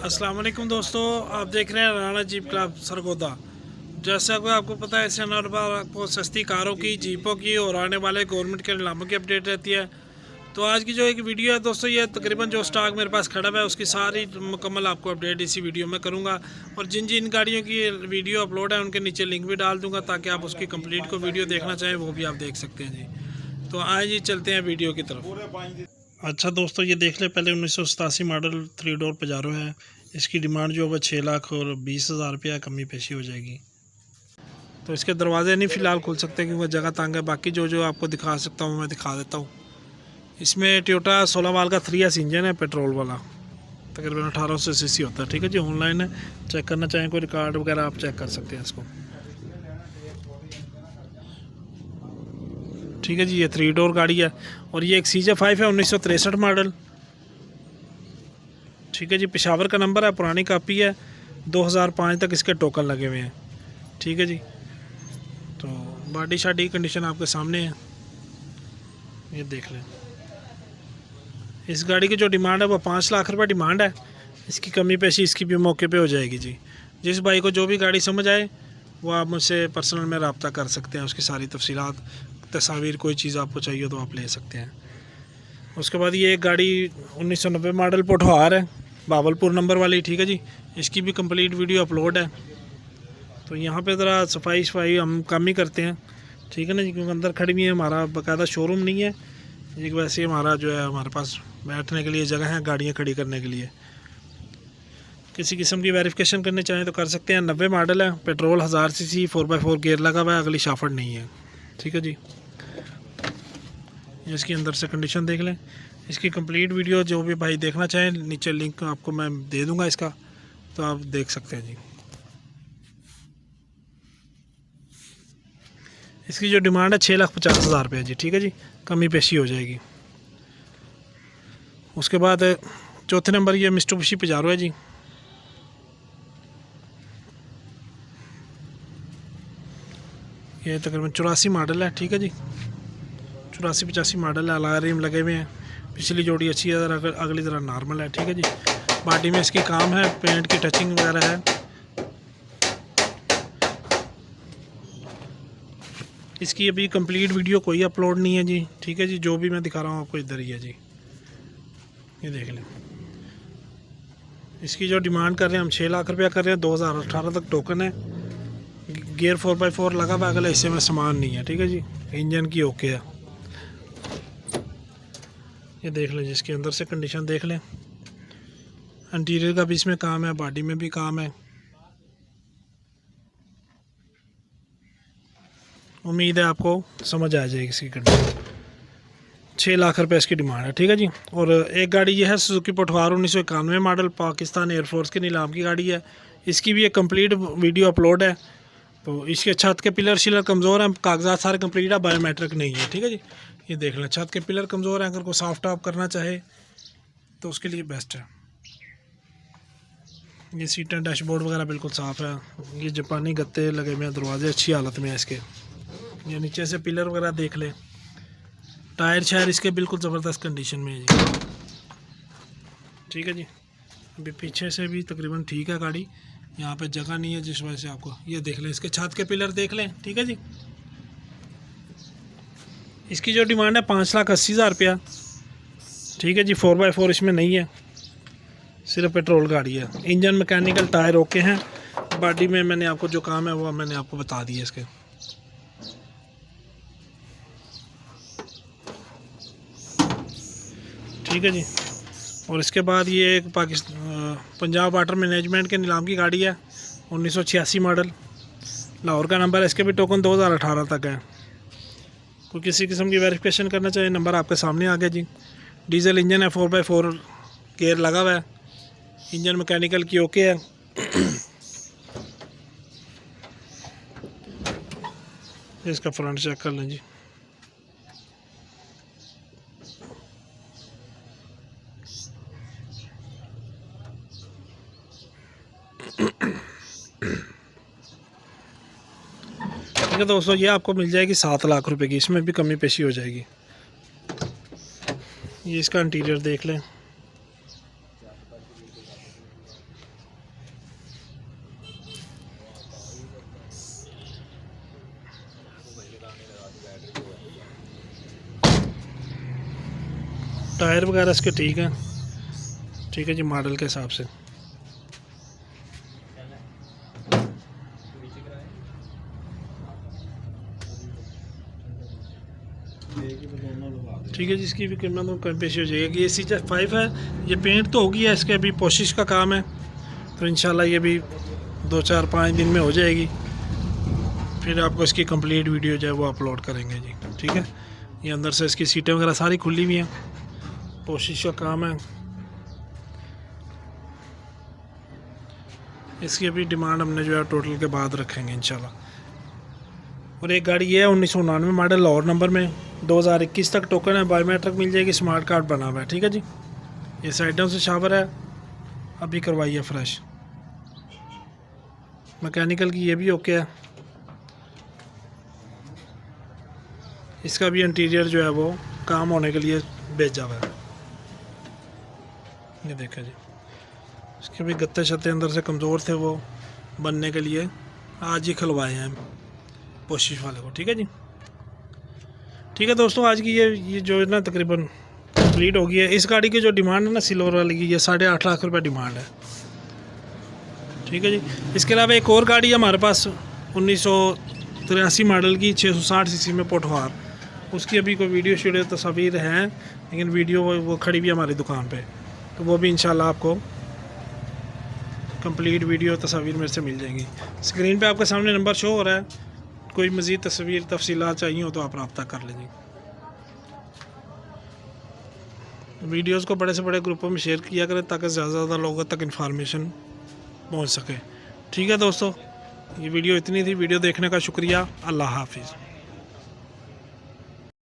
अस्सलाम वालेकुम दोस्तों, आप देख रहे हैं राणा जीप क्लब सरगोदा। जैसा कि आपको पता है, इस चैनल पर आपको सस्ती कारों की, जीपों की और आने वाले गवर्नमेंट के नीलामों की अपडेट रहती है। तो आज की जो एक वीडियो है दोस्तों, ये तकरीबन जो स्टॉक मेरे पास खड़ा है उसकी सारी मुकम्मल आपको अपडेट इसी वीडियो में करूँगा। और जिन जिन गाड़ियों की वीडियो अपलोड है उनके नीचे लिंक भी डाल दूँगा, ताकि आप उसकी कंप्लीट को वीडियो देखना चाहें वो भी आप देख सकते हैं जी। तो आज ही चलते हैं वीडियो की तरफ। अच्छा दोस्तों, ये देख ले, पहले 1987 मॉडल 3 डोर पजारो है। इसकी डिमांड जो है 6,20,000 रुपया, कमी पेशी हो जाएगी। तो इसके दरवाजे नहीं फ़िलहाल खुल सकते क्योंकि जगह तंग है। बाकी जो जो आपको दिखा सकता हूँ मैं दिखा देता हूँ। इसमें टोयोटा 16 वाल का 3S इंजन है, पेट्रोल वाला, तकरीबन 1800 सीसी होता है। ठीक है जी, ऑनलाइन है, चेक करना चाहें कोई रिकॉर्ड वगैरह आप चेक कर सकते हैं इसको। ठीक है जी, ये 3 डोर गाड़ी है और ये एक CJ5 है 1963 मॉडल। ठीक है जी, पेशावर का नंबर है, पुरानी कापी है, 2005 तक इसके टोकन लगे हुए हैं। ठीक है जी, तो बॉडी शाडी कंडीशन आपके सामने है, ये देख लें। इस गाड़ी की जो डिमांड है वो 5 लाख रुपये डिमांड है। इसकी कमी पेशी इसकी भी मौके पे हो जाएगी जी। जिस भाई को जो भी गाड़ी समझ आए वो आप मुझसे पर्सनल में रब्ता कर सकते हैं। उसकी सारी तफसीलात, तस्वीर, कोई चीज़ आपको चाहिए तो आप ले सकते हैं। उसके बाद ये एक गाड़ी 1990 मॉडल पोठवार है, बावलपुर नंबर वाली। ठीक है जी, इसकी भी कंप्लीट वीडियो अपलोड है। तो यहाँ पे ज़रा सफाई हम कम ही करते हैं, ठीक है ना जी, क्योंकि अंदर खड़ी हुई है, हमारा बाकायदा शोरूम नहीं है। एक वैसे हमारा जो है, हमारे पास बैठने के लिए जगह है, गाड़ियाँ खड़ी करने के लिए। किसी किस्म की वेरिफिकेशन करनी चाहें तो कर सकते हैं। 90 मॉडल है, पेट्रोल 1000 सीसी, 4x4 गियर लगा हुआ है, अगली शाफट नहीं है। ठीक है जी, इसकी अंदर से कंडीशन देख लें। इसकी कंप्लीट वीडियो जो भी भाई देखना चाहें, नीचे लिंक आपको मैं दे दूंगा इसका, तो आप देख सकते हैं जी। इसकी जो डिमांड है 6,50,000 रुपये जी। ठीक है जी, कमी पेशी हो जाएगी। उसके बाद चौथे नंबर ये मिस्टुबिशी पजारो है जी। ये तकरीबन 84 मॉडल है। ठीक है जी, 84-85 मॉडल है, अलग रिम लगे हुए हैं, पिछली जोड़ी अच्छी है, अगली तरह नॉर्मल है। ठीक है जी, बॉडी में इसकी काम है, पेंट की टचिंग वगैरह है। इसकी अभी कंप्लीट वीडियो कोई अपलोड नहीं है जी। ठीक है जी, जो भी मैं दिखा रहा हूँ आपको इधर ही है जी, ये देख लें। इसकी जो डिमांड कर रहे हैं हम 6 लाख रुपया कर रहे हैं, 2018 तक टोकन है। गियर 4x4 लगा हुआ, अगले हिस्से में सामान नहीं है। ठीक है जी, इंजन की ओके है, ये देख लें। जिसके अंदर से कंडीशन देख लें, इंटीरियर का भी इसमें काम है, बॉडी में भी काम है। उम्मीद है आपको समझ आ जाएगी इसकी कंडीशन। 6 लाख रुपए इसकी डिमांड है। ठीक है जी, और एक गाड़ी ये है Suzuki Pothwar 1991 model, Pakistan air force के नीलाम की गाड़ी है। इसकी भी एक कंप्लीट वीडियो अपलोड है। तो इसके छत के पिलर शिलर कमज़ोर हैं, कागजात सारे कंप्लीट है, बायोमेट्रिक नहीं है। ठीक है जी, ये देख लें, छत के पिलर कमज़ोर हैं, अगर कोई सॉफ्ट टॉप करना चाहे तो उसके लिए बेस्ट है। ये सीटें, डैशबोर्ड वगैरह बिल्कुल साफ़ है। ये जापानी गत्ते लगे हुए हैं, दरवाजे अच्छी हालत में है इसके। ये नीचे से पिलर वगैरह देख ले, टायर शायर इसके बिल्कुल ज़बरदस्त कंडीशन में है जी। ठीक है जी, अभी पीछे से भी तकरीबन ठीक है गाड़ी, यहाँ पे जगह नहीं है जिस वजह से आपको ये देख लें, इसके छत के पिलर देख लें। ठीक है जी, इसकी जो डिमांड है 5,80,000 रुपया। ठीक है जी, 4x4 इसमें नहीं है, सिर्फ पेट्रोल गाड़ी है। इंजन मैकेनिकल, टायर ओके हैं, बॉडी में मैंने आपको जो काम है वो मैंने आपको बता दिया इसके। ठीक है जी, और इसके बाद ये एक पंजाब वाटर मैनेजमेंट के नीलाम की गाड़ी है, 1986 मॉडल, लाहौर का नंबर है। इसके भी टोकन 2018 तक है। कोई किसी किस्म की वेरिफिकेशन करना चाहिए, नंबर आपके सामने आ गया जी। डीजल इंजन है, 4x4 गियर लगा हुआ है, इंजन मैकेनिकल की ओके है। इसका फ्रंट चेक कर लें जी। ठीक है दोस्तों, ये आपको मिल जाएगी 7 लाख रुपए की, इसमें भी कमी पेशी हो जाएगी। ये इसका इंटीरियर देख लें, टायर वगैरह इसके ठीक है, ठीक है जी, मॉडल के हिसाब से। ठीक है जी, इसकी भी कीमत में कम पेशी हो जाएगी। ये CJ5 है, ये पेंट तो हो गया है, इसके अभी पोशिश का काम है, तो इंशाल्लाह ये भी 2-4-5 दिन में हो जाएगी। फिर आपको इसकी कंप्लीट वीडियो जो है वो अपलोड करेंगे जी। ठीक है, ये अंदर से इसकी सीटें वगैरह सारी खुली हुई हैं, पोशिश का काम है। इसकी अभी डिमांड हमने जो है टोटल के बाद रखेंगे इंशाल्लाह। और एक गाड़ी ये है 1999 मॉडल, लाहौर नंबर में, 2021 तक टोकन है, बायोमेट्रिक मिल जाएगी, स्मार्ट कार्ड बना हुआ है। ठीक है जी, ये साइडों से शावर है, अभी करवाई है फ्रेश, मैकेनिकल की ये भी ओके है। इसका भी इंटीरियर जो है वो काम होने के लिए भेजा हुआ है। ये देखा जी, इसके भी गत्ते शत्ते अंदर से कमज़ोर थे, वो बनने के लिए आज ही खुलवाए हैं पोशिश वाले को। ठीक है जी, ठीक है दोस्तों, आज की ये जो है ना तकरीबन कंप्लीट हो गई है। इस गाड़ी की जो डिमांड है ना सिल्वर वाली की, ये 8.5 लाख रुपये डिमांड है। ठीक है जी, इसके अलावा एक और गाड़ी है हमारे पास 1983 मॉडल की 660 सीसी में पोठवार, उसकी अभी कोई वीडियो तस्वीर हैं, लेकिन वीडियो वो खड़ी भी है हमारी दुकान पे, तो वो भी इंशाल्लाह आपको कंप्लीट वीडियो तस्वीर मेरे से मिल जाएंगी। स्क्रीन पे आपके सामने नंबर शो हो रहा है, कोई मज़ीद तस्वीर तफसीलात चाहिए हो तो आप रब्ता कर लीजिए। वीडियोस को बड़े से बड़े ग्रुपों में शेयर किया करें ताकि ज़्यादा से ज़्यादा लोगों तक इन्फॉर्मेशन पहुंच सके। ठीक है दोस्तों, ये वीडियो इतनी थी, वीडियो देखने का शुक्रिया, अल्लाह हाफिज़।